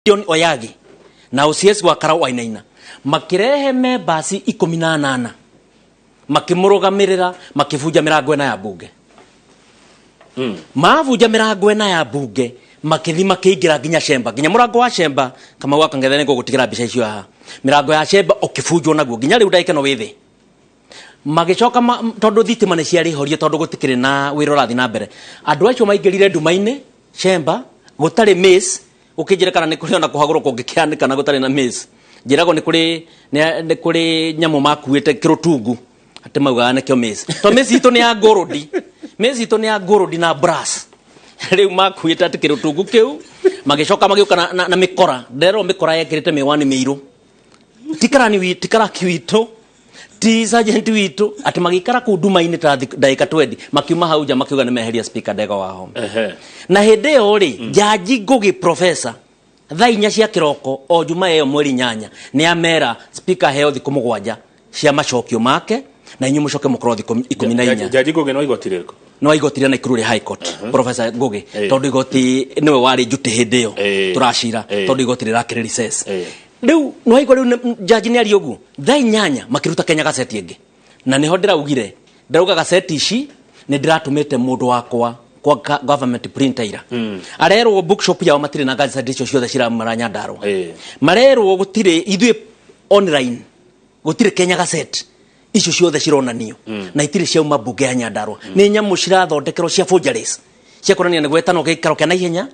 Oyagi na OCS wa Kara Wainaina makirehe members 18 makimurugamirira makivuja mirango ena ya bunge mavuja mirango ena ya bunge makithi makiingira nginya Shemba nginya murango wa Shemba kama waka ngethene ngugutigira mbica icio haha mirango ya Shemba ukifujwo naguo nginya riu ndaike no withi magicoka tondu thitima ni ciari horie tondu gutikire na wira rathi na mbere andu acio maingirire ndumaini Shemba gutari miss ukijira kana ni kuri ona kuhagurwo kungikianika na gutari na miss njirago ni kuri nyamu makuite kirutungu ate mauga ne kyo miss to miss itu ni ya gorodi miss itu ni ya gorodi na brass riu makuite ate kirutungu kiu magicoka magiuka na mikora ndero mikora yekirite miwani miiru tikara kiwito ti sergeant witu ati magikara ku nduma-ini ta daika 20 makiuma hauja makiuga ni meheria Spika Ndegwa Wahome na hende yo ri jaji Ngugi professor thainya cia kiroko o juma eyo mweri 8 ni amera Spika heo thiku 7 cia macokio make na inyu mucoke mukoro thiku 14 jaji Ngugi no igotireko no igotire na Ikuru High Court Professor Ngugi tondu igoti niwe wari njuti hende yo turashira tondu igotire rakire recess riu no igori jaji ni ari ogu thai 8 makiruta Kenya gaseti ingi na niho ndiraugire ndauga gaseti ici ni ndiratumite mundu wakwa kwa government printer ira arerwo bookshop yao matire na gazeti icio ciothe ciramara Nyandarua marerwo gutire ithuĩ online gutire Kenya gaseti icio ciothe cironanio na itire ciauma bunge ya Nyandarua ni nyamu cirathondekerwo cia forgeries cia kuronania ni gwetano gikaro kia naihenya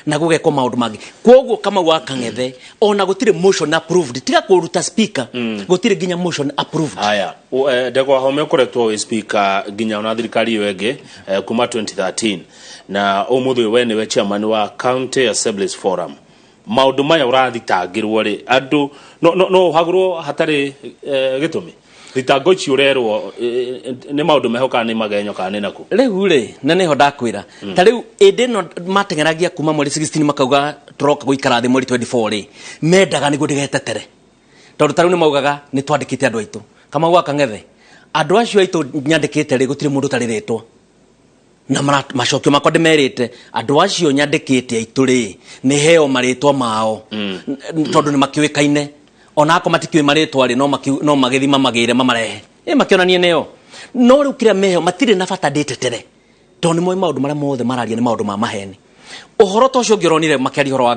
na gugeko maundu mangi kwoguo kama waka ngethe ona gutire motion approved tiga kuruta speaker gutire ginya motion approved aya Ndegwa Wahome kuretwo we speaker ginya ona thirikari yo enge kuma 2013 na umuthi we ni we chairman wa County Assemblies Forum maundu maya urathitangirwo ri andu no hagurwo hatari gitumi thitango ici urerwo ni maundu mehoka ni magenyo kana ni naku riu ri na niho ndakwira ta riu indi no matengeragia kuma mweri 16 makauga turoka guikara thi mweri 24 ri mendaga ni gudigetetere tondu ta riu ni maugaga ni twandikite andu aitu kama gwaka ngethe andu acio aitu nyandikite ri gutire mundu tariretwo na macokio makwa ndimerite andu acio nyandikite aitu ri ni heo maritwa mao tondu ni makiwikaine ona ako matikiwe maretwa ri no magithima magire mamarehe makionanie neo no riu kira meho matire na bata ndetetere to ni moi maundu maria mothe mararia ni maundu ma maheni uhoro to cio ngironire makari horo wa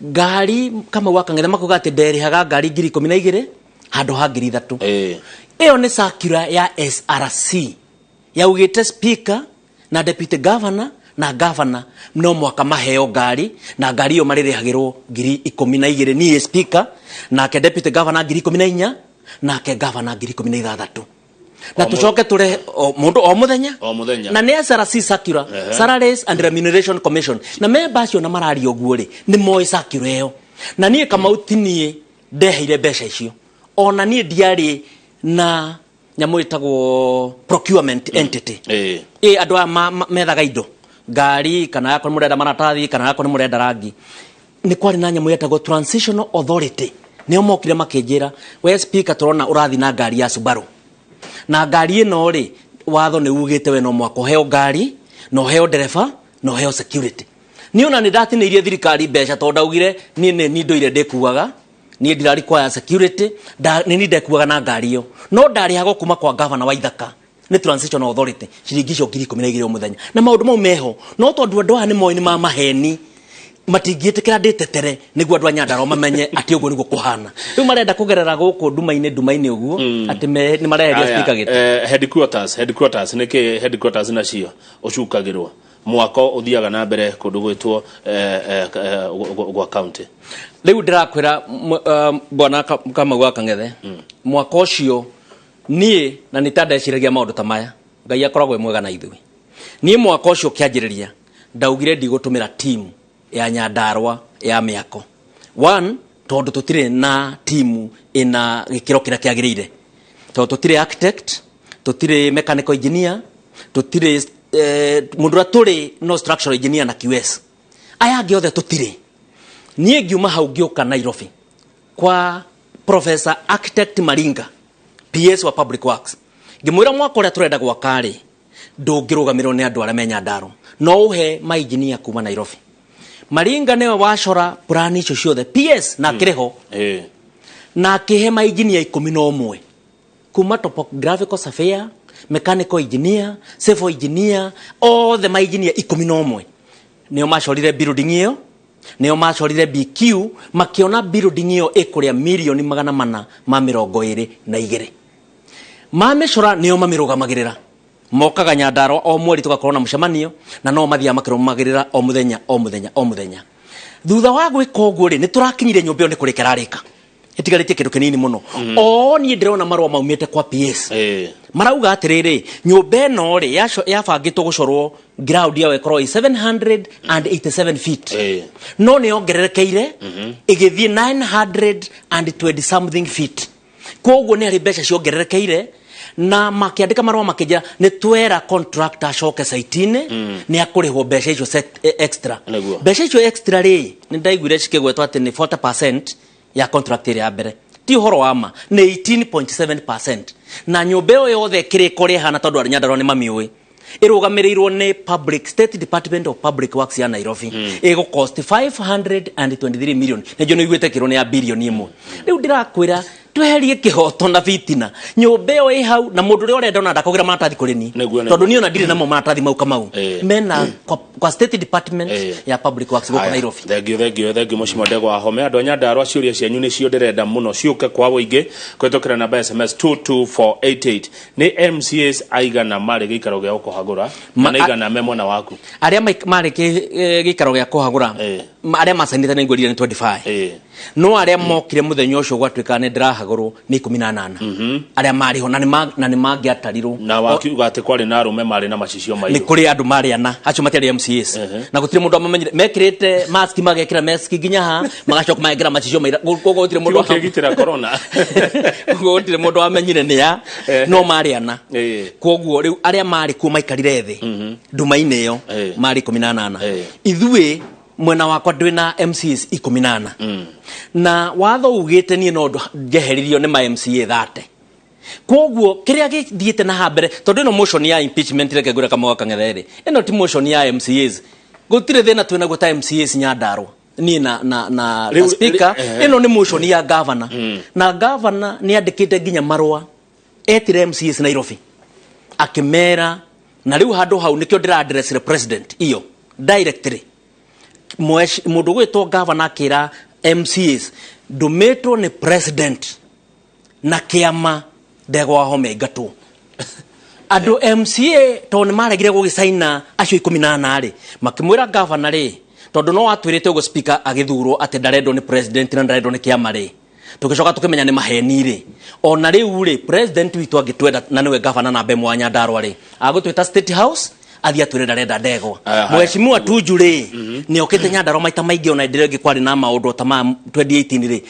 ngari kama waka ngethe makuga ati nderihaga ngari 12,000 handu ha 3,000 iyo ni circular ya SRC yaugite speaker na deputy governor na governor no mwaka maheo ngari na ngari yo maririhagirwo 12,000 ni speaker na ke deputy governor 14,000 na ke governor 16,000 na tucoke ture mundu o muthenya na ne SRC circular Salaries and Remuneration Commission na members yo na marari oguo ri ni moi circular yo na nie kama utinie ndeheire mbeca icio ona nie diari na nyamu itagwo procurement entity andu methaga indo ngari kana yako ni murenda maratathi kana yako ni murenda rangi ni kwari na nyamu yetagwo Transitional Authority nio mokire makinjira we speaker turona urathi na ngari ya Subaru na ngari ino ri watho ni ugite we no mwako heo ngari no heo dereva no heo security ni ona ni ndatinirie thirikari mbeca to ndaugire ni ndoire ndikuaga ni ndirari kwa security ni ndekuaga na ngari yo no ndari hago kuma kwa governor wa Ithaka ni Transitional Authority ciringi cio 12,000 muthenya na maundu mau meho no tondu andu aya ni moi ni ma maheni matingiitikira ndetetere niguo andu a Nyandarua mamenye ati uguo niguo kuhana riu marenda kugerera guku ndumaini uguo ati ni mareheria speaker gite headquarters niki headquarters nacio ucukagirwa mwako uthiaga na mbere kundu gwitwo gwa county riu ndirakwira bwana kama gwaka ngethe mwako ucio nie na nitandeciragia maundu ta maya ngai akoragwe mwega na ithui nie mwaka ucio kianjiriria ndaugire ndigutumira team ya Nyandarua ya miako 1 tondu tutire na team ina gikiro kira kiagirire tondu tutire architect tutire mechanical engineer tutire mundu aturi no structural engineer na QS aya giothe tutire nie ngiuma hau ngioka Nairobi kwa Professor Architect Maringa PS wa Public Works ngimwira mwako ria turenda gwakari ndungirugamirwo ni andu aria me Nyandarua no uhe ma engineer kuma Nairobi Maringa newe wacora plan icio ciothe PS na kireho na kihe ma engineer 11 kuma topographical surveyor, mechanical engineer, civil engineer, all the engineer 11 nio macorire building iyo, nio macorire BQ, makiona building iyo ikuria milioni 422 mamecora nio mamirugamagirira mokaga Nyandarua o mweri tugakorwo na mucemanio na no mathia makirumagirira o muthenya thutha wa gwika uguo ri niturakinyire nyumba yo ni kurekera rika itigarite kindu kinini muno o ni ndirona marwa maumite kwa PS marauga atiriri nyumba no ri yabangitwo gucorwo ground yawe korwo 787 feet no ni ongererekeire igithie 920 something feet koguo ni ari mbeca ciongererekeire na makiandika marwa makija ni twera contractor acoke saitine ni akurihwo mbeca icio extra mbeca icio extra ri ni ndaiguire cikigwetwo ati ni 40% ya contract ya mbere ti horo wama ni 18.7% na nyumba yo yothe kiriko ri hana tondu ari Nyandarua ni mamiui irugamirirwo ni Public State Department of Public Works ya Nairobi ego cost 523 million nejo niguite kiro ni ya bilioni 1 riu ndirakwira tweherie kihoto na fitina nyumba yo hau na mundu ri urenda ona ndakugira maratathi kuri ni tondu ni ona ndire namo maratathi mau kamau mena kwa State Department ya Public Works goko Nairobi. Thank you Mheshimiwa Ndegwa Wahome andu Nyandarua ciuria cianyu ni cio ndirenda muno ciuke kwa woingi kwetokera namba SMS 22488 ni MCAs aigana mari gikaro gia kuhagura na igana memo na waku aria mari gikaro gia kuhagura aria masanite ni ngurire ni 25 no aria mokire muthenya ucio gwatuika ni ndirahagurwo ni 18 aria mari ho na ni mangiatarirwo na wakiuga ati kwari na arume mari na macicio mairu ni kuri andu mari ana acio matari MCAs na gutire mundu amamenyire mekirite mask magekira mask nginya ha magacoka magekira macicio mairu gogo gutire mundu akigitira corona gutire mundu amenyire ni ya no mari ana koguo riu aria mari ku maikarire thi nduma-ine yo mari 18 ithuĩ mwena wakwa ndwina MCs 18 na watho ugite ni no njeheririo ni ma MCA 30 koguo kiria githiite na habere tondu ino motion ya impeachment reke ngura kama Kang'ethe ino ti motion ya MCAs gutire thina twina guta MCAs Nyandarua ni na speaker ino ni motion ya governor na governor ni andikite nginya marwa etire MCAs Nairobi akimera na riu handu hau nikio ndira address the president iyo directly mundu gwitwo governor akira MCAs ndumitwo ni president na kiama Ndegwa Wahome ngatu andu MCA to ni maregire gugisaina acio 18 ri makimwira governor ri tondu no atwirite ugo speaker agithurwo ati ndarendo ni president na ndarendo ni kiama ri tugicoka tukimenya ni maheni ri ona riu ri president witu agitwenda na niwe governor na bemo wa Nyandarua ri agutwita State House athia twirenda renda Ndegwa Mheshimiwa Tuju ri ni okite Nyandarua maita maingi ona ndirege kwari na maundu ta ma 2018 ri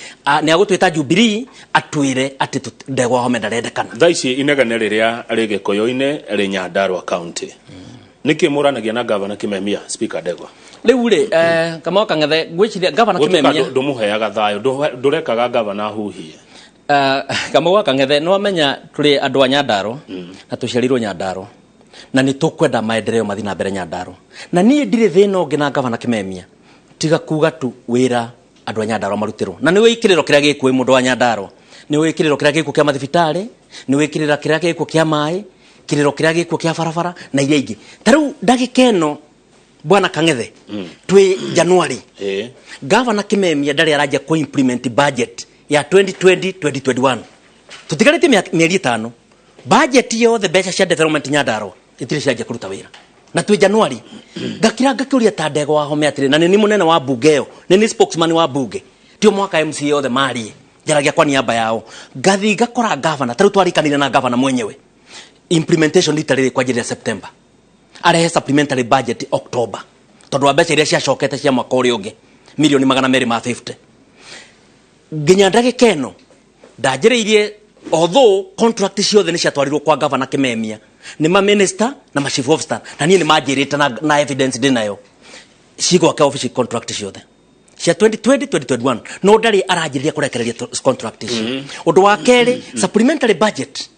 ni agutwita Jubilee atwire ati Ndegwa Wahome ndarendekana thaici inegane riria rige koyo-ine ri Nyandarua county niki muranagia na governor Kimemia Spika Ndegwa riu ri kama Kang'ethe gwiciria governor Kimemia ndumuheaga thayo ndurekaga governor huhie kama Kang'ethe no amenya turi andu a Nyandarua na tuciarirwo Nyandarua na ni tukwenda maendeleo mathina mbere Nyandarua na nie ndire thina ungi na governor Kimemia tiga kuga tu wira andu a Nyandarua marutirwo na ni wikiriro kiria gikuwe mundu wa Nyandarua ni wikiriro kiria gikuwe kia mathibitari ni wikirira kiria gikuwe kia mai kiriro kiria gikuwe kia barabara na iria ingi taru ndagikeno bwana Kang'ethe twi January governor Kimemia ndari araja ku implement budget ya 2020-2021 tutigarite mieri 5 budget yothe mbeca cia development Nyandarua itire ciaje kuruta wira na twi January ngakira ngakiuria ta Ndegwa Wahome atire na ni munene wa bunge yo ni spokesman wa bunge tio mwaka MCA yothe mari jaragia kwa niaba yao ngathi ngakora governor taru twarikanire na governor mwenyewe implementation literally kwa ajili ya September arehe supplementary budget October tondu mbeca iria ciacokete cia mwaka uri ungi milioni 250 nginya ndagikeno ndajiriirie although contract ciothe ni ciatwarirwo kwa governor Kimemia ni ma minister na ma chief officer na nie ni majirite na evidence dinayo cigo ka office contract ciothe cia 2020-2021 no ndari arajiriria kurekereria contract icio undu wa keri supplementary budget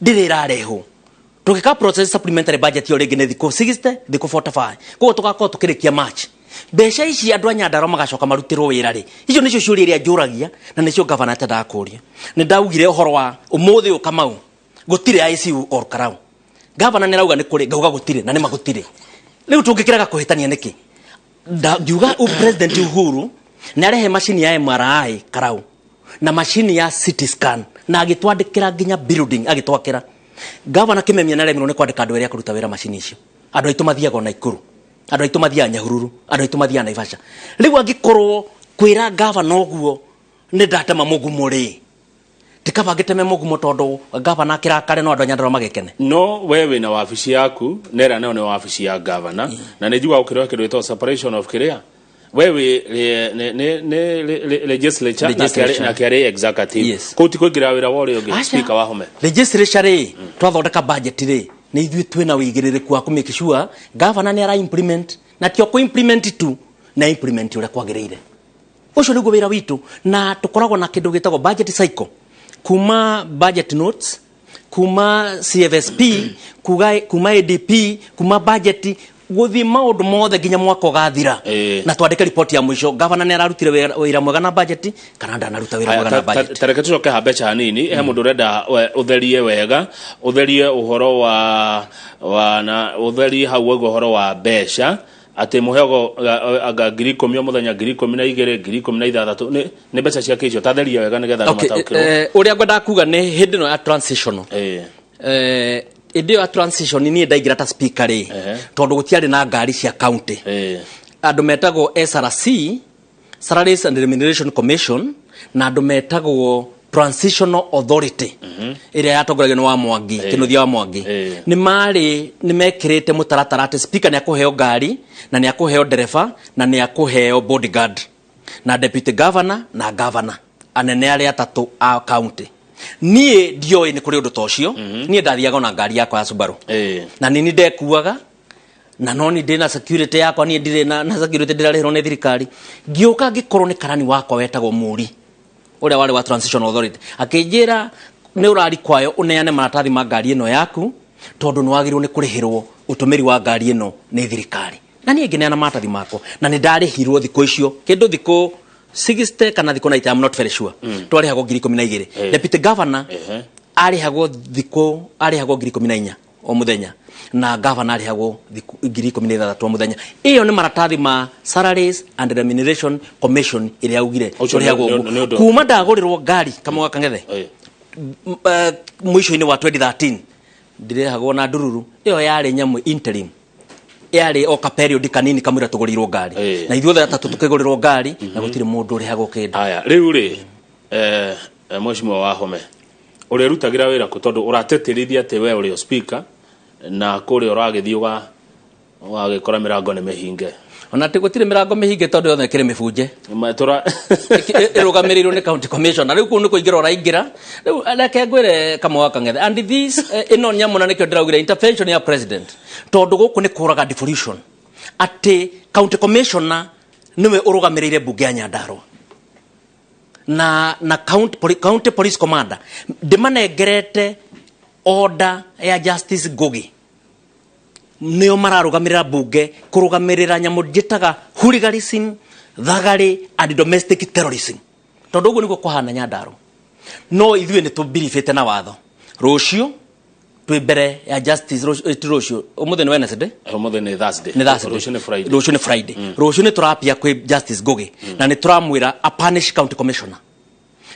ndirira reho tukika process supplementary budget yo rege ne thiko 60 thiko 45 ko tugakorwo tukirikia March mbeca ici andũ a Nyandarua magacoka marutirwo wĩra rĩ, icio nĩcio ciũria iria njũragia na nĩcio gavana atendaga kũria. Nĩ ndaugire ũhoro wa ũmũthĩ Kamau gũtirĩ ICU or Karau. Gavana nĩ arauga nĩ kũrĩ, ngauga gũtirĩ na nĩ magũtirĩ. Rĩu tũngĩkĩraga kũhĩtania nĩkĩ? Ngiuga President Uhuru nĩ arehe macini ya MRI Karau na macini ya CT scan na agĩtwandĩkĩra nginya building agĩtwakĩra. Gavana Kĩmemia nĩ aremirwo nĩ kwandĩka andũ erĩ kũruta wĩra macini icio. Andũ aitũ mathiaga Naikuru, andũ aitũ mathiaga Nyahururu, andũ aitũ mathiaga Naivasha. Rĩu angĩkorwo kwĩra gavana ũguo nĩ ndatema mũgumo rĩ, tikaba ngĩteme mũgumo tondũ gavana akĩrakare no andũ a Nyandarua magekene. No wewe na wabici yaku nera nayo nĩ wabici ya gavana na nĩ njugua ũkĩrĩwa kĩndũ gĩtagwo separation of career. Wewe legislature na kĩarĩ executive kũu ti kũingĩra wĩra wa ũrĩa ũngĩ Spika Wahome. Legislature rĩ twathondeka budget rĩ nĩ ithuĩ twĩna wĩigĩrĩrĩku wa kũ make sure gavana nĩ ara implement na tio kũ implement tu na implement ũrĩa kwagĩrĩire. Ũcio nĩguo wĩra witũ na tũkoragwo na kĩndũ gĩtagwo budget cycle kuma budget notes kuma CFSP kuma ADP kuma budget guthi maundu mothe nginya mwaka ugathira na twandike report ya mwisho gavana ni ararutire wira mwega na budget kana ndanaruta wira mwega na budget. Tareke tucoke habecha hanini mundu urenda utherie wega utherie uhoro wa na utherie hau uhoro wa besha ati muhego aga 10,000 muthenya 12,000 16,000 ni mbeca ciake icio tatherie wega nigetha mataukirwo. Uria ngwenda kuga ni hindi no ya transitional indi ya transition ni ndaingira ta speaker ri tondu gutiari na ngari cia county andu metagwo SRC Salaries and Remuneration Commission na andu metagwo Transitional Authority iria yatongoragio ni wa Mwangi Kinuthia wa Mwangi ni mekirite mutaratara ati speaker ni akuheo ngari na ni akuheo dereva na ni akuheo bodyguard na deputy governor na governor anene aria atatu a county. Nie ndioi ni kuri undu tocio nie ndathiaga na ngari yakwa ya Subaru na nini ndekuaga na no ni ndina security yakwa nie ndire na security ndirarihirwo ni thirikari ngiuka ngikorwo ni karani wakwa wetagwo Muri uria wari wa Transitional Authority akinjira ni urari kwayo uneane maratathi ma ngari ino yaku tondu ni wagirwo ni kurihirwo utumiri wa ngari ino ni thirikari na nie ngineana maratathi makwa na ni ndarihirwo thiko icio kindu thiko 60 kana thiko 90 I'm not very sure twari hago 12,000 deputy governor ari hago thiko ari hago 14,000 o muthenya na governor ari hago 16,000 o muthenya. Iyo ni maratathi ma Salaries and Remuneration Commission iri augire twari hago kuma ndagurirwo ngari kama Kangethe mwisho-ini wa 2013 ndire hago na ndururu iyo yari nyamu interim yari o period kanini kamwira tugurirwo ngari na ithuothe atatu tukigurirwo ngari na gutire mundu uri hago kindu. Aya riu ri Mheshimiwa Wahome uri rutagira wira ku tondu urateterithia ati we uri speaker na kuri uragithiuga wagikora mirango ni mihinge ona ti gutire mirango mihinge tondu yothe kire mibunje matura irugamirirwo ni county commissioner riu kunu kuingira uraingira riu reke ngwire kama Kangethe and this ino nyamuna nikyo ndiraugire intervention ya president tondu guku ni kuraga devolution ati county commissioner niwe urugamirire bunge ya Nyandarua na county police commander ndimanengerete order ya Justice Ngugi nio mararugamirira bunge kurugamirira nyamu njitaga hooliganism thagari and domestic terrorism tondu uguo niguo kuhana Nyandarua no ithuĩ ni tubirifite na watho rucio twi mbere ya Justice rucio umuthi ni Wednesday umuthi ni Thursday rucio ni Friday rucio ni turapia kwi Justice Ngugi na ni turamwira a punish county commissioner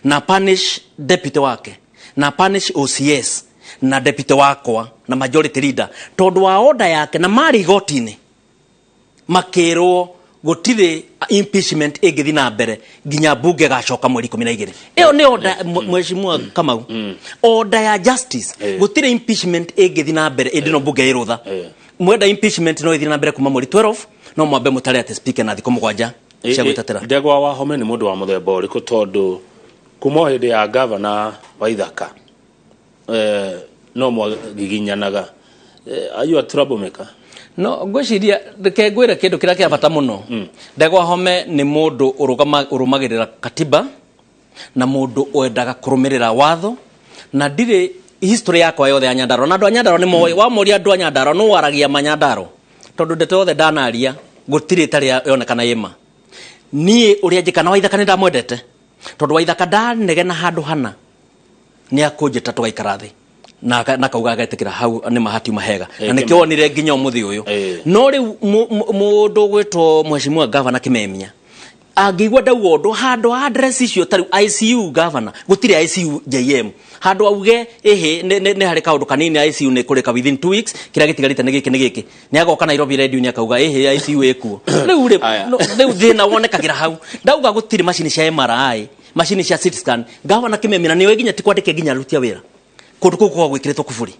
na punish deputy wake na punish OCS na deputy wakwa na majority leader tondu wa order yake na mari gotini makirwo gutire impeachment igithi na mbere nginya bunge gacoka mweri 12 iyo ni order Mheshimiwa Kamau order ya justice gutire impeachment igithi na mbere indino bunge irutha mwenda impeachment no ithi na mbere kuma mweri 12 no mwambe mutare ati speaker na thiko mugwanja cia gwitatira. Ndegwa Wahome ni mundu wa muthemba uriku tondu kuma hindi ya governor wa Ithaka no mwagiginyanaga ayu a troublemaker no ngwiciria reke ngwire kindu kiria kia bata muno Ndegwa Wahome ni mundu urumagirira katiba na mundu wendaga kurumirira watho na ndire history yakwa yothe ya Nyandarua na andu a Nyandarua ni moyo wa moria andu a Nyandarua no waragia Manyandarua tondu ndeto yothe ndanaria gutire tari yonekana yema nie uria njikana Waithaka ndamwendete tondu Waithaka ndanegena handu hana ni akunjita tugaikara thi na kauga agetikira hau ni mahati mahega na nikio onire nginya umuthi uyu no ri mundu gwitwo mheshimiwa governor Kimemia agigwa ndaugo handu address icio tari ICU governor gutire ICU JM handu auge ni hari kaundu kanini ICU ni kureka within 2 weeks kira gitigarite ni giki ni agoka Nairobi radio ni akauga ICU ekuo riu thina wonekagira hau ndauga gutire machine cia MRI machine cia CT scan governor Kimemia ni ginya ti kwandike ginya rutia wira kundu kuko gwikiritwo kuburi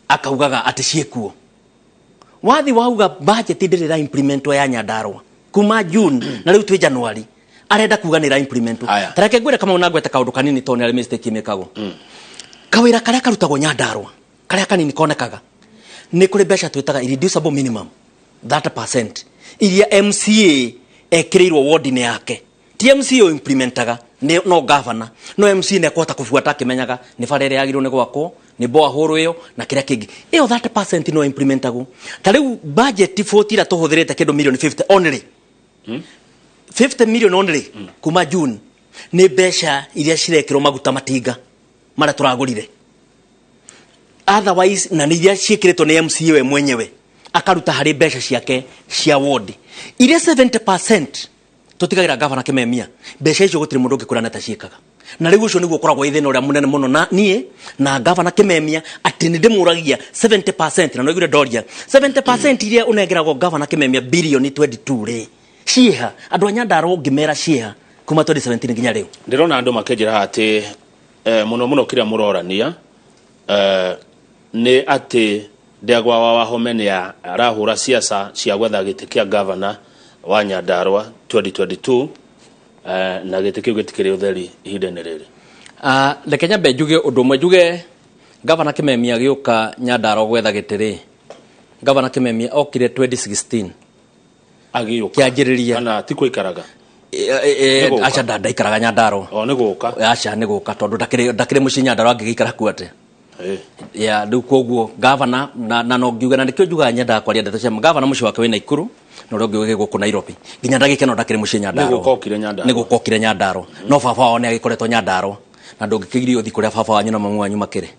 akaugaga ati ciekuo wathi wauga budget ndirira implement ya Nyandarua kuma June na riu twi January arenda kuganira implement tareke ngwire kama unagwete kaundu kanini tone ali mistake imekago kawira karia karutagwo Nyandarua karia kanini konekaga ni kuri besha twitaga irreducible minimum 30% iria MCA ekirirwo ward-ini yake ti MCA implementaga no governor no MC ne kwota kufuata kimenyaga ni farere yagirwo ni gwako ni boa horo iyo na kiria kingi iyo 30% no implementago tariu budget 40 ira tuhuthirite kindu million 50 only 50 million only kuma June ni besha iria cirekirwo maguta matinga mara turagurire otherwise na ni iria cikiritwo ni MCA we mwenyewe akaruta hari besha ciake cia ward iria 70% tutigagira governor Kimemia besha icio gutire mundu ngikura ta ciikaga na riu ucio niguo koragwo ithina uria munene muno na nie na governor Kimemia ati ni ndimuragia 70% na no igure doria 70% iria unegeragwo governor Kimemia billion 22 ri ciha andu a Nyandarua ngimera ciha kuma 2017 nginya riu ndirona andu makejira ati muno kiria murorania ni ati Ndegwa Wahome ni arahura siasa cia gwetha giti kia governor wa Nyandarua 2022 na giti kiu gitikiri utheri ihinda riri lekenya benjuge undu mwe juge governor Kimemia giuka Nyandarua gwetha gitiri governor Kimemia okire 2016 agiyuka kianjiriria kana ti kuikaraga acha ndaikaraga Nyandarua ni guka acha ni guka tondu ndakire muci Nyandarua ngigikara kuate ya ndu koguo governor na no ngiuga na ndikio juga nyenda kwaria ndeto cia governor muci wake wina Ikuru no rongiuga giguku Nairobi nginya ndagike no ndakire muci Nyandarua ni gukokire Nyandarua no baba one agikoretwo Nyandarua na ndungikigirio thi kuria baba wanyu na mamu wanyu makire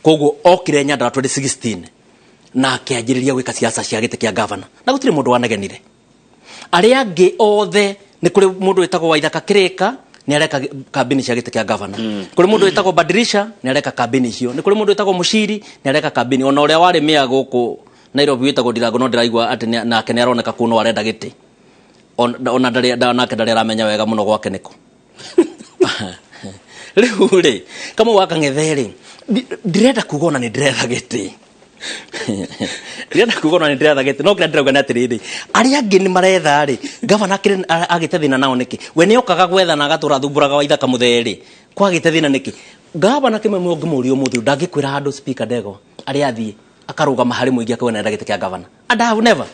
koguo okire Nyandarua 2016 na akianjiriria gwika siasa cia gite kia governor na gutire mundu wanagenire aria angi othe ni kuri mundu witagwo Waithaka kirika ni areka kabini cia gite kia governor kuri mundu witagwo Badirisha ni areka kabini cio ni kuri mundu witagwo Mushiri ni areka kabini ona uria wari mia guku Nairobi witagwo Ndirango no ndiraigwa ati nake ni aroneka kuno arenda gite ona nake ndari aramenya wega muno gwake niko riu ri kama wakang'etheri ndirenda kugona ni ndirenda gite ndirenda kugona ni ndirenda gite no kira ndirauga na atiriri aria angi ni maretha ri governor kire agite thina nao niki we ni okaga gwetha na agatura thumburaga Waithaka mutheri kwa gite thina niki governor Kimemia ngimurio muthi ndangikwira handu Spika Ndegwa aria athie akarugama hari muingi akona ndagite kia governor and I have never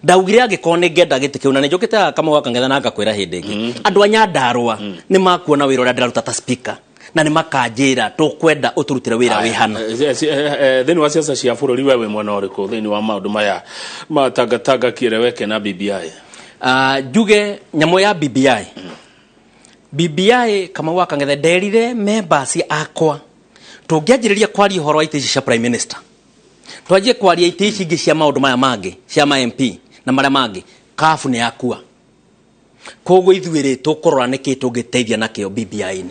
ndaugire agikone ngenda gite kiu na njukite kama wakang'etha na ngakwira hindi ingi andu a Nyandarua ni makuona wira uria ndiraruta ta speaker na ni makanjira tukwenda uturutire wira wi hana thini wa siasa cia bururi wewe mwana uriku thini wa maundu maya matanga kireweke na BBI juge nyamo ya BBI kama wakang'etha nderire members akwa tungianjiriria kwaria horo wa itici cia prime minister twaje kwaria itici ingi cia maundu maya mangi cia MP na maria mangi kafu ni akua koguo ithuire tukorora niki tungiteithia nakio BBI ni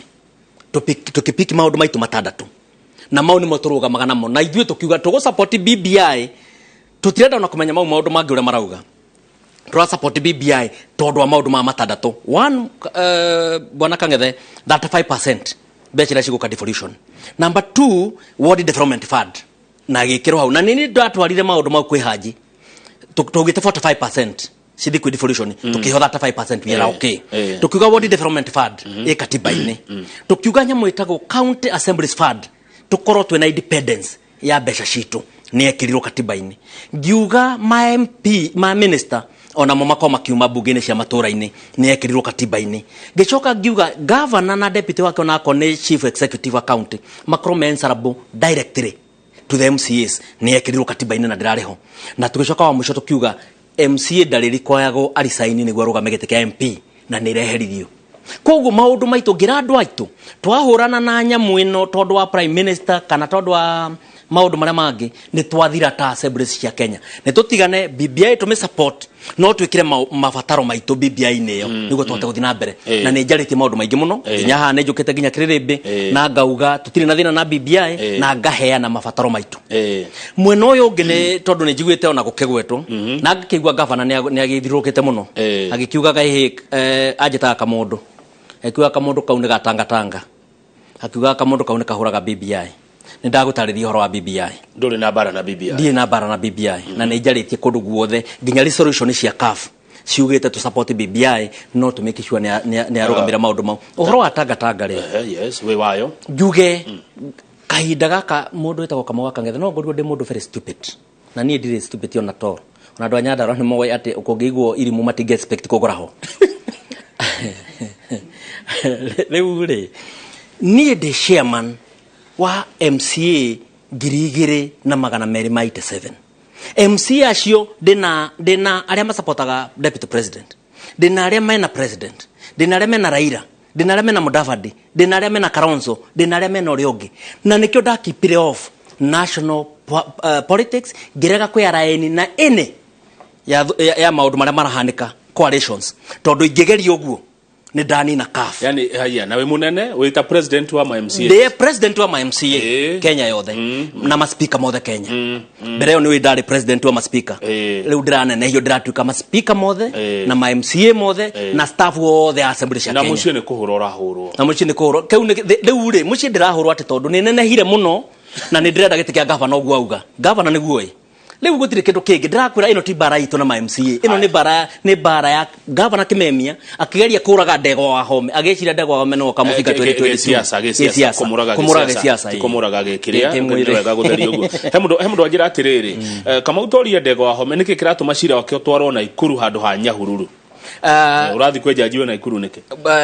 tukipiki maundu maitu matandatu na mau nimo turugamaga namo na ithuĩ tukiuga tugo support BBI tutirenda na kumenya maundu mangi uria marauga twa support BBI tondu wa maundu ma matandatu one bwana Kang'ethe 35% bachelor ciguka devolution number 2 ward development fund na gikirwo hau na nini ndatwarire maundu mau kwi haji tugite 45% sithi kwi devolution tukiho 35% wira okay tukiuga ward development fund katiba-ini tukiuga nyamu itago county assemblies fund tukorwo twina independence ya besha citu ni ekirirwo katiba-ini ngiuga ma MP ma minister ona mo makoma kiuma bunge-ini cia matura-ini ni ekirirwo katiba-ini ngicoka ngiuga governor na deputy wake ona akone chief executive account makro answerable directly to the MCAs ni ekirirwo katiba-ini na ndirareho na tugicoka wa mwisho tukiuga MCA ndarĩri koyagwo arisaini nĩguo arũgame gĩtĩ kĩa MP na nĩ reherithio. Koguo maũndũ maitũ ngira andũ aitũ twahũrana na nyamũ ĩno tondũ wa prime minister kana tondũ wa maũndũ marĩa mangĩ nĩ twathira ta assemblies cia Kenya. Nĩ tũtigane BBI tũme support no twĩkire mabataro maitũ BBI-inĩ ĩyo nĩguo tũhote gũthiĩ na mbere. Na nĩ njarĩtie maũndũ maingĩ mũno nginya haha nĩ njũkĩte nginya kĩrĩrĩmbĩ na ngauga tũtirĩ na thĩna na BBI na ngaheana mabataro maitũ. Mwena ũyũ ũngĩ nĩ tondũ nĩ njiguĩte ona gũkĩgwetwo na ngĩigua gavana nĩ agĩthirũkĩte mũno agĩkiugaga anjĩtaga kamũndũ akiuga kamũndũ kau nĩ gatangatanga akiuga kamũndũ kau nĩ kahũraga BBI. Nĩ ndagũtarĩria ũhoro wa BBI. Ndũrĩ na bara na BBI. Ndiĩ na bara na BBI na nĩ njarĩtie kũndũ guothe nginya resolution cia CAF ciugĩte tu support BBI no to make sure nĩ arũgamĩra maũndũ mau. Ũhoro wa tangatanga rĩ. Yes, we wayo. Njuge kahinda gaka mũndũ wĩtagwo Kamau Kang'ethe no ngorwo ndĩ mũndũ very stupid. Na niĩ ndirĩ stupid ona to. Ona andũ a Nyandarua nĩ moĩ atĩ ũkũngĩigwo irimũ matingĩ expect kũgũra ho. Rĩu rĩ niĩ ndĩ chairman wa MCA 2,287. MCA acio ndina arĩa masapotaga deputy president, ndina arĩa mena president, ndina arĩa mena Raila, ndina arĩa mena Mudavadi, ndina arĩa mena Kalonzo, ndina arĩa mena ũrĩa ũngĩ. Na nĩkĩo ndakipire off national politics ngĩrega kwĩaraeni na ene ya maũndũ marĩa marahanĩka coalitions tondũ ingĩgeria ũguo ni ndani na CAF. Yani haya nawe munene wita president wa MCA. Ndiye president wa MCA Kenya yothe na maspika mothe Kenya. Mbere yo ni windari president wa maspika. Riu ndiranene hiyo ndiratuika maspika mothe na MCA mothe na staff wothe assembly cia Kenya. Na mucio ni kuhura urahurwo. Na mucio ni kuhura. Keu ni riu ri mucio ndirahurwo ati tondu ni nenehire muno na ni ndirenda gĩtĩ kĩa governor oguo auga. Governor niguo Leo gutire kindu kingi ndirakwira ino ti bara itu na MCA ino ni bara ya governor Kimemia akigeria kuraga Ndegwa Wahome agecira Ndegwa Wahome no kamufika 2020 siasa kumuraga siasa kumuraga gekiria wega gutheria uguo he mundu anjira atiriri kama utoria Ndegwa Wahome niki kiratuma cira wake utwarwo na Ikuru handu ha Nyahururu urathi kwe jajiwe na Ikuru niki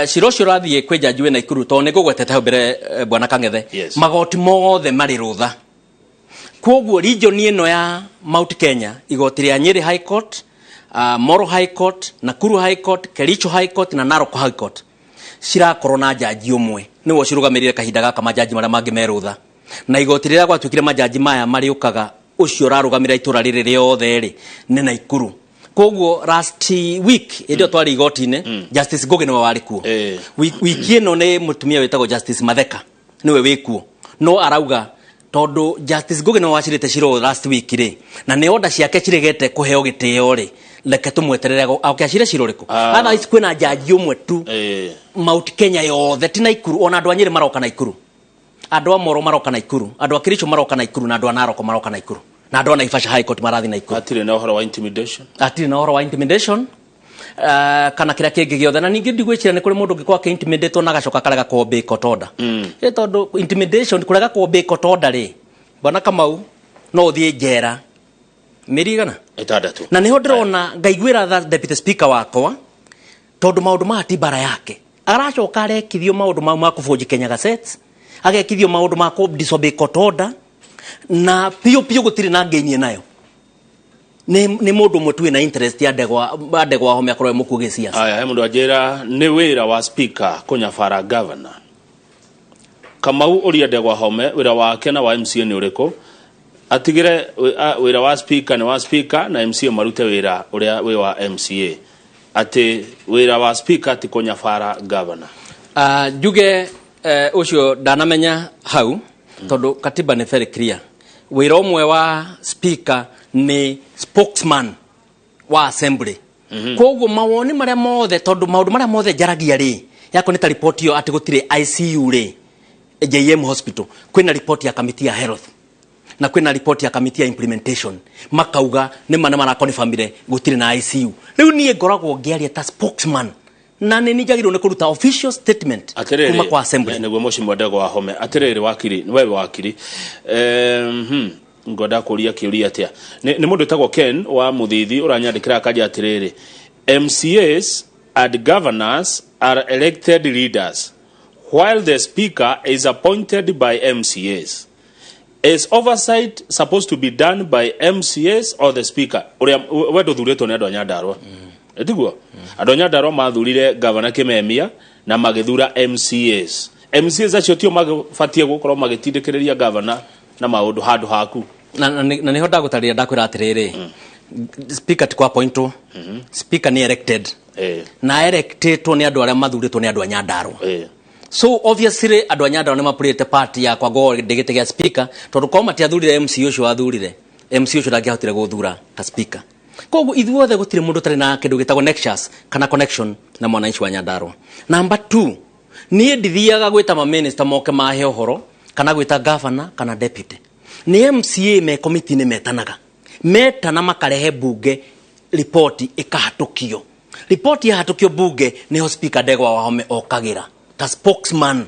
ciro cio urathi kwe jajiwe na Ikuru to nigugwetete hau mbere bwana Kang'ethe magoti mothe mari rutha koguo region ino ya Mount Kenya igoti rĩa Nyeri High Court, Moro High Court, Nakuru High Court, Kericho High Court na Narok High Court cirakorwo na jaji umwe niwo cirugamirire kahinda gaka majaji maria mangi merutha na igoti rĩrĩa gwatuĩkire majaji maya mariũkaga ucio rarugamira itura rĩrĩ rĩothe rĩ nĩ Naikuru. Koguo last week ndio twari igoti-inĩ Justice Ngugi niwe wari kuo wiki ĩno nĩ mutumia wĩtagwo Justice Matheka niwe wĩkuo no arauga tondu Justice Ngugi no wacirite ciro last week ri na ne order ciake ciregete kuheo gitio ri leke tumweterere aukashire ciro riku otherwise kwina jaji umwe tu Mount Kenya yothe ti Naikuru ona andu a Nyeri maroka Naikuru andu a Moro maroka Naikuru andu a Kericho maroka Naikuru na andu a Narok maroka Naikuru na andu a Naivasha High Court marathi Naikuru atire na uhoro wa intimidation kana kira kingi giothe na ningi ndigwicira ni kuri mundu ngikwa ke intimidate na gacoka karega kombe kotoda tondu intimidation kurega kombe kotoda ri bana Kamau no thie njera mirigana etadatu na niho ndirona ngaiguira tha deputy speaker wakwa tondu maundu ma tibara yake aracoka arekithio maundu ma kufunji Kenya Gazette agekithio maundu ma ku disobey kotoda na pio gutiri na ngeinie nayo ni mundu mutwe na interest ya Ndegwa Wahome akorwe mukuge siasa aya mundu ajira ni wira wa speaker kunyabara governor Kamau uria Ndegwa Wahome wira wake na wa MCA ni uriko atigire wira wa speaker ni wa speaker na MCA marute wira uria we wa MCA ati wira wa speaker ati kunyabara governor juge ucio danamenya hau tondu katiba ni very clear wira umwe wa speaker ni spokesman wa assembly koguo mawoni maria mothe tondu maundu maria mothe jaragia ri yako ni ta report yo ati gutire ICU ri JM hospital kwina report ya committee ya health na kwina report ya committee ya implementation makauga ni mana mara confirmire gutire na ICU riu nie ngoragwo ngiaria ta spokesman na ni njagirwo ni kuruta official statement kuma kwa assembly niguo Mheshimiwa Ndegwa Wahome atiriri wakiri ni wewe wakiri ngoda kuria kiuria atia ni mundu tagwo Ken wa Muthithi uranyandikira akaja atiriri MCAs and governors are elected leaders while the speaker is appointed by MCAs. Is oversight supposed to be done by MCAs or the speaker? Uria wedo thuretwo ni andu a Nyandarua. Etiguo. Andu a Nyandarua mathurire governor Kimemia na magithura MCAs. MCAs acio tio magafatie gukorwo magitindikiriria governor na maundu handu haku. Na niho ndagutaria ndakwira atiriri. Speaker tikwa pointo. Speaker ni elected. Na elected ni andu aria mathuritwo ni andu a Nyandarua. So obviously andu a Nyandarua ni mapurite party ya kwa go ndigite gya speaker tondu kwa matiathurire MC ucio wathurire. MC ucio ndangihotire guthura ta speaker. Koguo ithuothe gutire mundu tari na kindu gitagwo nexus kana connection na mwananchi wa Nyandarua. Number 2, nie ndithiaga gwita ma minister moke mahe uhoro kana gwita governor kana deputy. Ni MCA me committee ni metanaga. Metana makarehe bunge report ikahatukio. Report ya hatukio bunge ni Spika Ndegwa Wahome okagira. Ta spokesman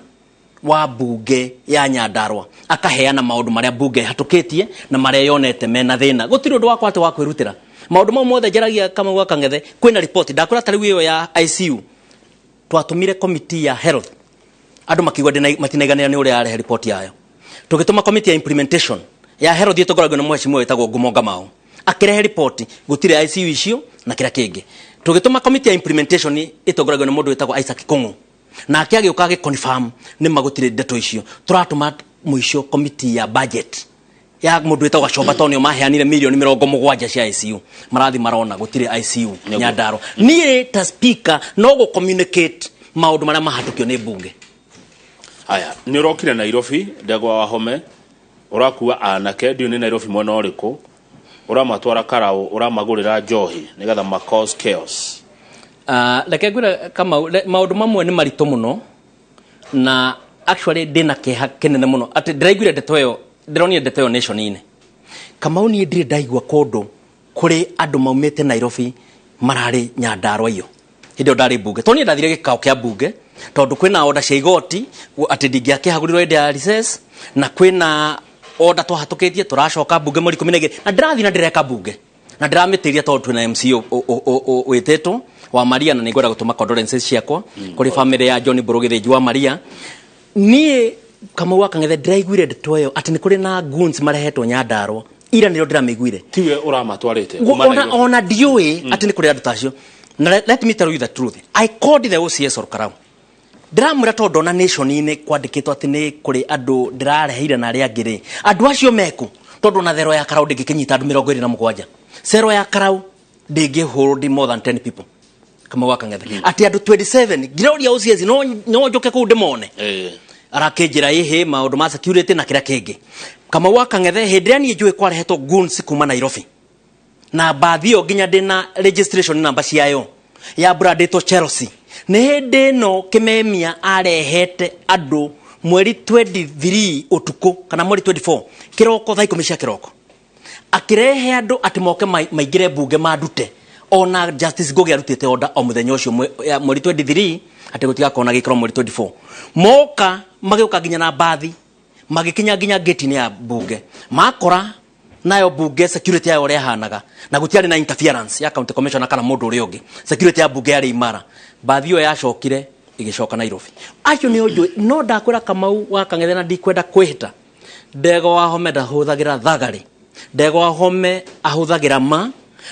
wa bunge ya Nyandarua akaheana maundu maria bunge hatukitie na maria yonete mena thina. Gutiri undu wakwa ati wa kwirutira. Maundu mau mothe njaragia kama gwa Kang'ethe kwina report ndakura tari wiyo ya ICU twatumire committee ya health andu makigwa matinaiganira ni uria arehe report yayo tugituma committee ya implementation ya health yetogoragwo na mheshimiwa wetagwo Ngumonga Mao akirehe report gutire ICU icio na kira kingi tugituma committee ya implementation itogoragwo na mundu wetagwo Isaac Kongo na akiagiuka confirm ni magutire ndeto icio turatuma muico committee ya budget ya mundu wetagwo Gacomba tonio maheanire milioni 70 cia ICU marathi marona gutire ICU Nyandarua nie ta speaker no go communicate maundu maria mahatukio ni bunge. Aya ni rokire Nairobi Ndegwa Wahome urakuwa anake ndio ni Nairobi mwana uriku uramatwara karao uramagurira njohi nigetha ma cause chaos. Leke gwira kama maundu mamwe ni marito muno na actually dina keha kenene muno ati ndiraigwire ndetoyo ndironie ndetoyo nation ine kama uni ndire ndaigwa kondo kuri andu maumete Nairobi marari Nyandarua iyo hindo ndari bunge toni ndathire gikao kia bunge tondu kwina order cia igoti ati ndingiakihaguriro ende recess na kwina order twahatukitie turacoka bunge muri 12 na ndirathi na ndireka bunge na ndiramitiria tondu twina MC wetetwo wa Maria na ningwenda gutuma condolences ciakwa kuri family ya John Burugithinji wa Maria nie kama wa Kang'ethe ndiraigwire ndetoyo ati ni kuri na goons marehetwo Nyandarua ira niro ndiramigwire tiwe uramatwarite ona diwe ati ni kuri andu tacio na let me tell you the truth I called the OCS or Karau ndiramwira tondu na nation ine kwandikitwo ati ni kuri andu ndirareheire na aria angire andu acio meku tondu na thero ya Karau ndingikinyita andu 27 cero ya Karau ndingihurwo more than 10 people kama wa Kang'ethe ati andu 27 giroria OCS no njoke ku ndimone arakejira ihe maundu ma security na kira kingi kama wa Kang'ethe hindria ni njue kwarehetwo goons kuma Nairobi na baadhi yo ginya ndina registration number ciayo ya brandetwo Chelsea ni hindi no Kimemia arehete andu mweri 23 utuku kana mweri 24 kiroko thaa 10 cia kiroko akirehe andu ati moke maigire bunge madute ona Justice Gogi arutite order o muthenya ucio mweri 23 ati gutiga kona gikoro mweri 24 moka magiuka ginya na bathi magikinya ginya gate ni ya bunge makora nayo bunge security yayo ria hanaga na gutiari na interference ya county commissioner kana mundu uri ungi security ya bunge yari imara bathi yo yacokire igicoka Nairobi acio ni unjui no ndakwira Kamau wa Kang'ethe na ndikwenda kwihita Ndegwa Wahome ndahuthagira thagari Ndegwa Wahome ahuthagira ma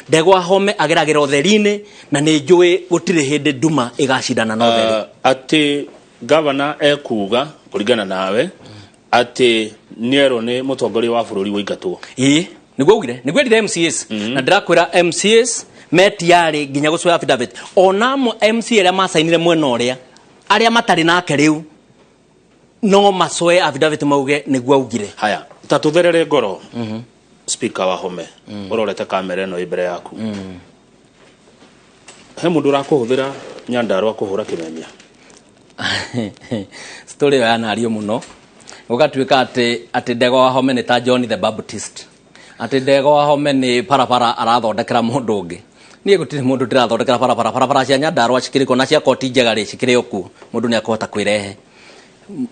Ndegwa Wahome ageragira utherine na ni njui gutire hindi nduma igacindana na utheri ati governor ekuga kuringana nawe ati niero ni mutongoria wa bururi wigatwo niguo ugire niguo ndire MCS na ndirakwira MCS metiari ginya gucoya affidavit ona mo MC ria masainire mwena uria aria matari nake riu no macoe affidavit mauge niguo ugire haya tatutherere ngoro Spika Wahome urorete kamera ino imbere yaku he mundu rakuhuthira Nyandarua kuhura Kimemia story ya nario muno gugatuika ati Ndegwa Wahome ni ta John the Baptist ati Ndegwa Wahome ni parapara arathondekera mundu ungi nie gutire mundu ndirathondekera parapara cia Nyandarua cikiriko na cia koti njegari cikire oku mundu ni akota kwirehe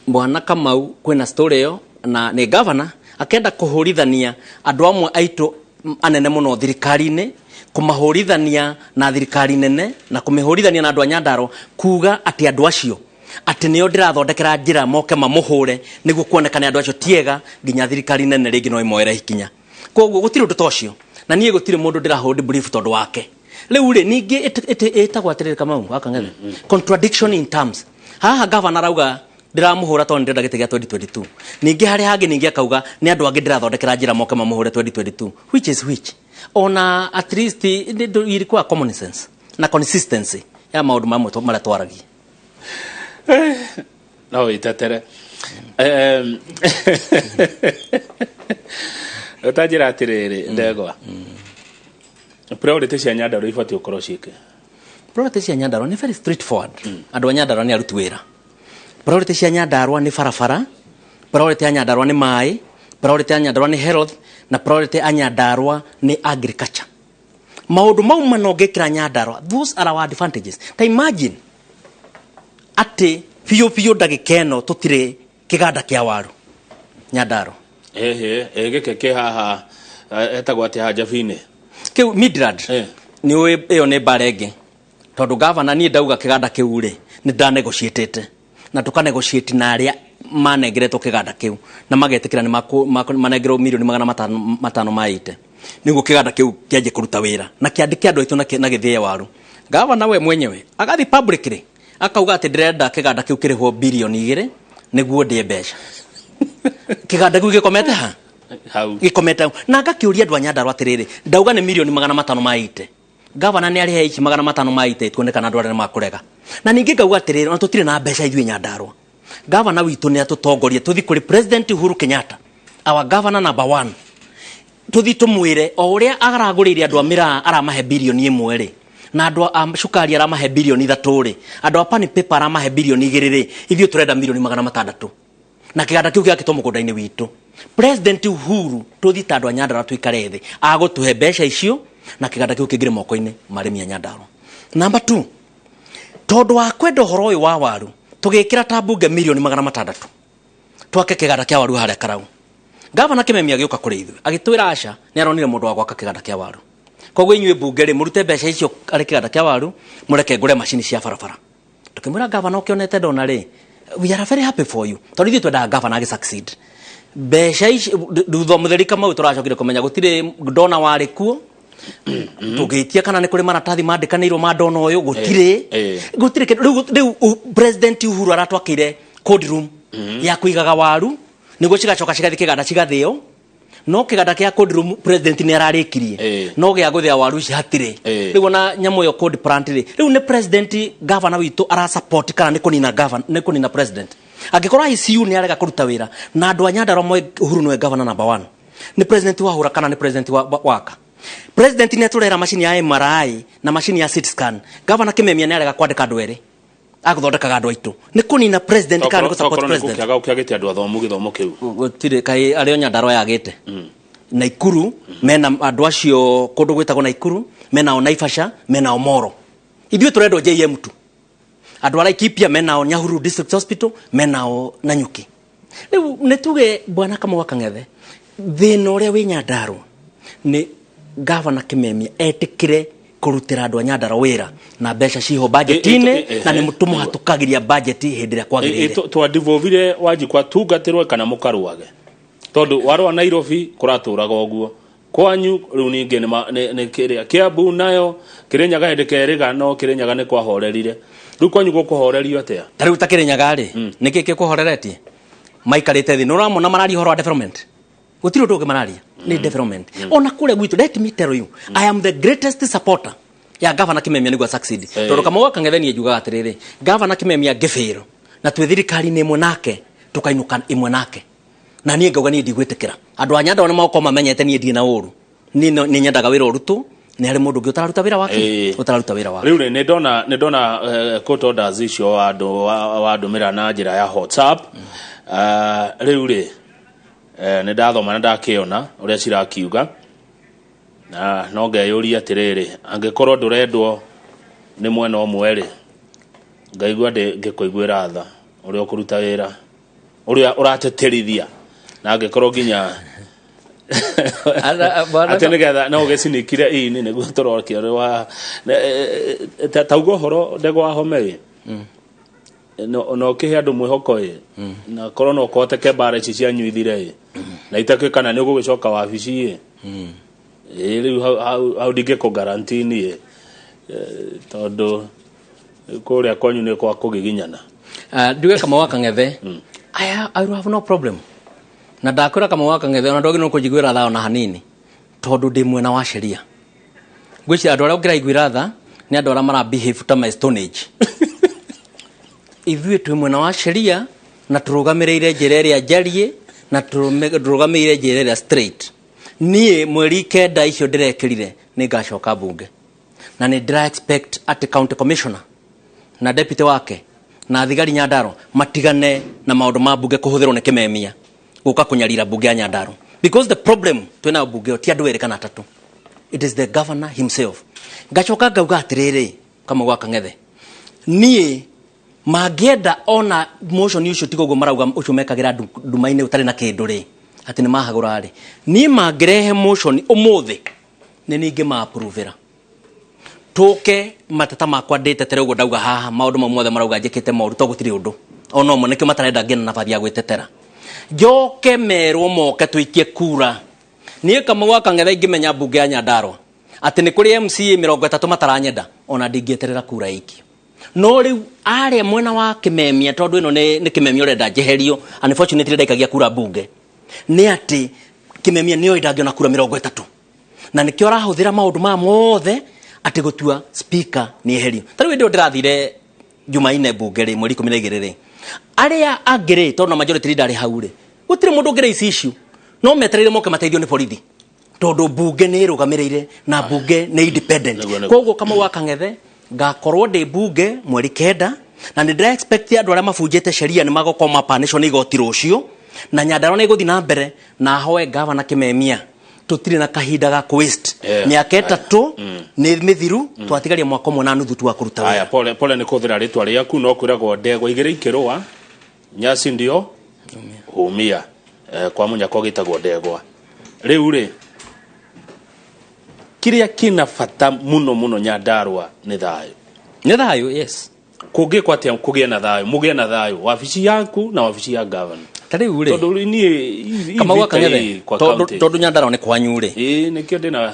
mwana Kamau kwina story yo na ni governor akenda kuhurithania andu amwe aitu anene muno thirikari-ini kumahurithania na thirikari nene na kumihurithania na andu a Nyandarua kuga ati andu acio ati nio ndirathondekera njira moke mamuhure niguo kuonekana andu acio tiega nginya thirikari nene ringi no imoera hikinya koguo gutiri undu tocio na nie gutiri mundu ndirahold brief tondu wake riu ri ningi itagwatirira Kamau akang'ethe contradiction in terms haha governor arauga ndiramuhura tondu ndenda gite gya 2022 ningi hari hangi ningi akauga ni andu angi ndirathondekera njira moke mamuhure 2022 which is which ona at least ilikuwa common sense na consistency ya maundu mamwe mara twaragia no itatere utajira atiriri Ndegwa priority cia Nyandarua ibatie ukorwo ciike priority cia Nyandarua ni very straightforward andu a Nyandarua ni aruti wira priority cia Nyandarua ni barabara priority ya Nyandarua ni mai priority ya Nyandarua ni health na priority ya Nyandarua ni agriculture maundu mau manongekira Nyandarua those are our advantages ta imagine ati fiyo ndagikeno tutire kiganda kia waru Nyandarua gike ke haha etagwa ati hajabine ke Midland ni iyo ne barenge tondu governor ni ndauga kiganda kiu ri ni ndanegotiatete na tukanegotiate na aria manengeretwo kiganda kiu na magetikira ni manengerwo milioni 500 maite niguo kiganda kiu kiaje kuruta wira na kiandike andu aitu na githie waru governor we mwenyewe agathi publicly akauga ati ndirenda kiganda kiu kirihwo bilioni 2 niguo ndie mbeca kiganda kiu gikomete ha hau gikomete na ngakiuria andu a Nyandarua atiriri ndauga ni milioni 500 maite governor ni ari heichi 500 maite tuonekana andu arĩa makurega na ningi ngauga atiriri ona tutire na mbeca ithuĩ Nyandarua governor witu ni atutongorie tuthi kuri president Uhuru Kenyatta our governor number 1 tuthi tumwire o uria agaragurire andu a mira aramahe bilioni 1 ri na andu a cukari aramahe bilioni 3 ri andu a pani paper aramahe bilioni 2 ri ithuĩ turenda milioni 600 na kiganda kiu giakitwo mugundaini witu president Uhuru tuthi ta andu a Nyandarua tuikare thi agutuhe mbeca icio na kiganda kiu kingire moko-ini marimi ya Nyandarua number 2 tondu wa kwenda horo uyu wa waru tugikira ta bunge milioni 600 twake kiganda kia waru haria Karau governor Kimemia giuka kuri ithu agitwira aca ni aronire mundu wa gwaka kiganda kia waru koguo inyue bunge ri murute mbeca icio ari kiganda kia waru mureke ngure machine cia barabara tukimwira governor ukionete ndona ri we are very happy for you tondu ithu twenda governor agi succeed mbeca icio thutha mutheri Kamau turacokire kumenya gutire ndona wari kuo tugitia kana ni kuri maratathi mandikaniirwo mandona uyu gutire riu president Uhuru aratwakire code room ya kuigaga waru niguo cigacoka cigathi kiganda cigathio no kiganda kia code room president ni ararikirie no gia guthia waru ici hatire riu na nyamu yo code plant ri riu ni president governor witu ara support kana ni kunina governor ni kunina president agikora ICU ni arega kuruta wira na andu a Nyandarua moe Uhuru no governor number 1 ni president Wahura kana ni president waka president ni aturera machine ya MRI na machine ya CT scan governor Kimemia ni arega kwandika andu eri aguthondekaga andu aitu ni kunina president kana ni support president okaga ukiagite andu athomu githomo kiu gutire kai ario Nyandarua yagite na Ikuru mena andu acio kundu gwitagwo na Ikuru mena o Naivasha mena o Moro ithuĩ turendo JM tu andu ara Ikipia mena o Nyahururu district hospital mena o Nanyuki riu netuge bwana Kamau Akang'ethe thina uria wi Nyandarua ni governor Kimemia etikire kurutira andu a Nyandarua wira na mbeca ciho budget-ini na ni mutumu hatukagiria budget hindi ria kwagirire twa devolvire wajikwa tungatirwe kana mukaruage tondu warwa Nairobi kuraturaga oguo kwanyu riu ningi ni kiria Kiambu nayo Kirinyaga hindi keriga no Kirinyaga ni kwahorerire riu kwanyu gukuhorerio atia riu ta Kirinyaga ri niki kikuhoreretie maikarite thi nuramona marari horo wa development gutiro ndoge mararia ni development ona kule gwitu let me tell you I am the greatest supporter ya governor Kimemia nigwa succeed tondu Kamau Akang'ethe ni juga atiriri governor Kimemia ngifiro na twithirikari ni imwe nake tukainuka imwe nake na nie ngauga ni ndigwitikira andu a Nyandarua ni mako mamenyete ni ndie na uru ni nyendaga wira urutu ni ari mundu utararuta wira wake utararuta wira wake riu ni ndona court orders icio wa ndumira na njira ya WhatsApp riu ri ni ndathoma na ndakiona uria cirakiuga na no ngeyuria atiriri angikorwo ndurendwo ni mwena omwe ri ngaigua ngikuiguira tha uria ukuruta wira uria urateterithia na angikorwo nginya ati nigetha no gicinikire ini niguo turokia wa taugo horo Ndegwa Wahome no kihe andu mwihoko na korona okote ke bara ici cia nyuithire na itakwe kana ni gugicoka wabici riu how dige ko guarantee ni tondu kuria kwanyu ni kwa kugiginyana ndiwe kama Wakang'ethe I have no problem na ndakwira kama Wakang'ethe ona ndogi no kujigwira tha ona hanini tondu ndi mwena wa sheria ngwici andu aria ngiraiguira tha ni andu aria mara behave ta my stone age ithuĩ twĩ mwena wa sheria na tũrũgamĩrĩire njĩra ĩrĩa njarie na tũrũgamĩrĩire njĩra ĩrĩa straight niĩ mweri kenda icio ndĩrekĩrire nĩ ngacoka bunge na nĩ ndĩra expect atĩ county commissioner na deputy wake na thigari Nyandarua matigane na maũndũ ma bunge kũhũthĩrwo nĩ kĩmemia gũka kũnyarira bunge ya Nyandarua because the problem twĩna bunge ti andũ erĩ kana atatũ it is the governor himself ngacoka ngauga atĩrĩrĩ kama Wakang'ethe niĩ magenda ona motion ucio tigogo marauga ucio mekagira ndumaine utari na kindu ri ati ni mahagura ri ni mangirehe motion umuthi ni ninge ma approvera toke matata makwa nditetere ugo ndauga haha maundu mamwe marauga njikite maundu to gutiri undu ono mo nikio matarenda ngena nabathi ya gwitetera njoke merwo moke tuikie kura ni kama Wakang'ethe ingimenya bunge ya Nyandarua ati ni kuri MCA 30 mataranyenda ona ndingieterera kura iki no riu aria mwena wa kimemia tondu ino ni kimemia urenda jeherio unfortunately ndaikagia kura bunge ni ati kimemia niyo idangiona kura 30 na nikio rahuthira maundu ma mothe ati gutua speaker ni eherio tari ndio ndirathire Jumaine bunge ri mweri 12 ri aria angire tondu majority leader ri haure gutire mundu ngire issue no metereire moke mateithio ni borithi tondu bunge ni rugamirire na bunge ni independent koguo kama Wakang'ethe ngakorwo ndi bunge mweri kenda na ndira expect andu aria mabunjite sheria ni magokoma punishment igoti rucio na Nyandarua ni guthi na mbere na hoe governor kimemia tutire na kahinda ga waste miaka 3 ni mithiru twatigaria mwaka mwe na nuthu twa kuruta aya pole ni kuthira ritwa riaku no kwiragwo Ndegwa igire ikirwa nyasi ndio umia kwa munyako gitagwo Ndegwa riu ri kiria kina fata muno Nyandarua ni thayo yes kugie kwatia kugie na thayo mugie na thayo wabici yaku na wabici ya governor tari ure tondu ni kama Wakang'ethe tondu Nyandarua ni kwanyu ri nikio ndina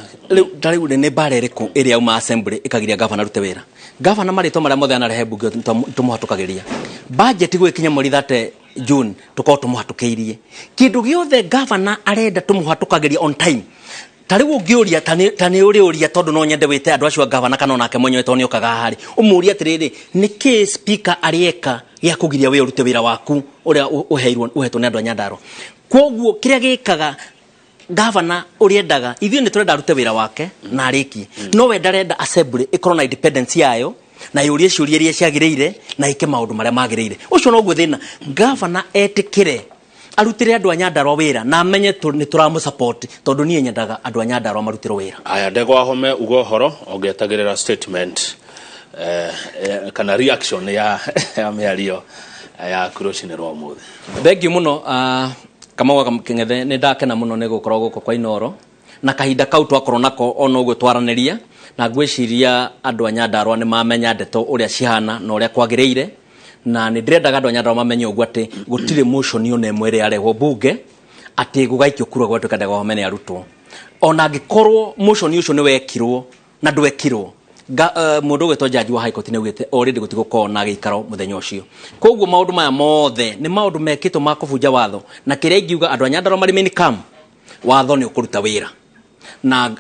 tari ure ni bara iriku iria uma assembly ikagiria governor rute wira governor marito maria mothe anarehe bunge tumuhatukagiria budget gwikinya mweri 30 June tukao tumuhatukeirie kindu giothe governor arenda tumuhatukagiria on time tari ungiuria tani uria tondu no nyende wite andu acio governor kana onake mwenyewe toni okaga hari umuria atiriri niki speaker arieka ya kugiria we urute wira waku uria uhetwo ni andu a Nyandarua koguo kiria gikaga governor uriendaga ithio ni turenda rute wira wake na ariki no we ndarenda assembly ikorwo na independence yayo na yurie ciuria iria ciagiriire na ike maundu maria magiriire ucio no gwithina governor etikire arutire andu a Nyandarua wira na amenye ni turamu support tondu nie nyendaga andu a Nyandarua marutiro wira aya Ndegwa Wahome ugo horo ongetagirira statement kana reaction ya miario ya kuroshine ro muthe thank you muno kama Wakang'ethe ni ndakena muno ni gukorwo guko kwa Inoro na kahinda kau twakorwo nako ono gwe twaraniria na ngwiciria andu a Nyandarua ni mamenya ndeto uria cihana na uria kwagiriire na ni ndirendaga andu a Nyandarua mamenye uguo ati gutire motion one mwere arehwo bunge ati gugaikio kura gwa tukanda gwa Wahome ni arutwo ona ngikorwo motion ucio ni wekirwo na ndwekirwo mundu gwetwo jaji wa high court ni ugite already gutigukorwo na gikaro muthenya ucio koguo maundu maya mothe ni maundu mekitwo ma kubunja watho na kiria ingiuga andu a Nyandarua mari main camp watho ni ukuruta wira na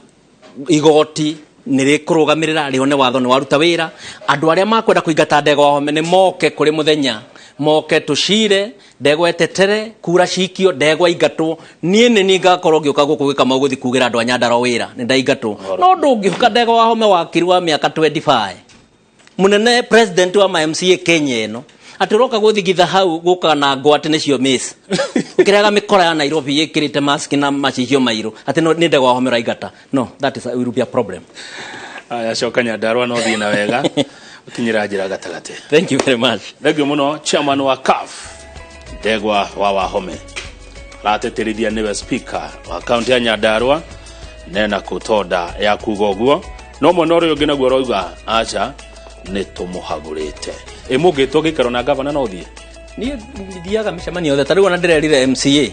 igoti nire kurugamirira rione watho ni waruta wira andu aria makwenda kuingata Ndegwa Wahome ni moke kuri muthenya moke tushire Ndegwa etetere kura cikio Ndegwa ingatwo nie ni ngakorwo ngioka guku gwika maguthi kugira andu a Nyandarua wira ni ndaingatwo no ndungiuka Ndegwa Wahome wakirwa miaka 25 munene president wa MCA Kenya eno atiroka guthigitha hau guka na ngwate nicio miss ukiraga mikora ya Nairobi yekirite mask na macicio mairu ati no ni Ndegwa Wahome raigata no that is will be a problem aya coka Nyandarua no thina wega ukinyira njira gatagate thank you very much thegio muno chairman wa CAF Ndegwa wa Wahome rateterithia niwe speaker wa county ya Nyandarua nena kutonda ya kugoguo no mono ri ungi naguo roiga acha ni tumuhagurite mũngĩtwo gĩikaro na governor no thie niĩ thiaga mĩcemanio yothe tarĩu ona ndĩrerire MCA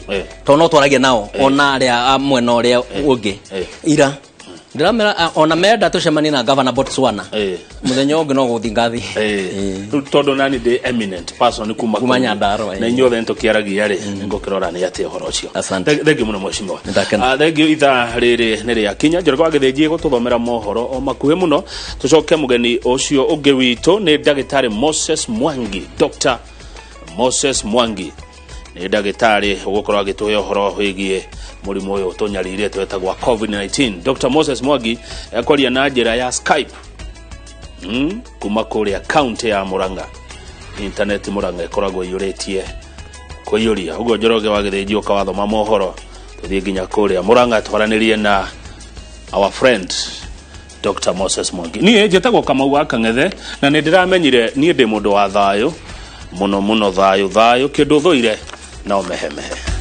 tondũ no twaragia nao ona arĩa mwena ũrĩa ũngĩ ira ndiramera ona menda tucemanie na governor Botswana muthenya ũngĩ no gũthi ngathi tondũ nani the eminent person kuma Nyandarua na inyuothe nĩtũkĩaragia rĩ ngũkĩrora nĩ atĩa ũhoro ũcio thengiũ mũno mheshimiwa thengiũ ithaa rĩrĩ nĩ rĩakinya njoroko agĩthĩnjie gũtũthomera mohoro o makuhĩ mũno tũcoke mũgeni ũcio ũngĩ witũ nĩ ndagĩtarĩ Moses Mwangi Dr. Moses Mwangi nĩ ndagĩtarĩ ũgũkorwo agĩtũhe ũhoro wĩgiĩ mũrimũ ũyũ tũnyarire twetagwo COVID-19 Dr. Moses Mwangi ekwaria na njĩra ya Skype kuma kũrĩa county ya Murang'a internet Murang'a ĩkoragwo iyũrĩtie kũiyũria ũguo Njoroge wagĩthĩnjio kawathoma mohoro tũthiĩ nginya kũrĩa Murang'a twaranĩrie na our friend Dr. Moses Mwangi niĩ njĩtagwo Kamau wa Kang'ethe na nĩ ndĩramenyire niĩ ndĩ mũndũ wa thayũ mũno thayũ kĩndũ thũire na ũmehemehe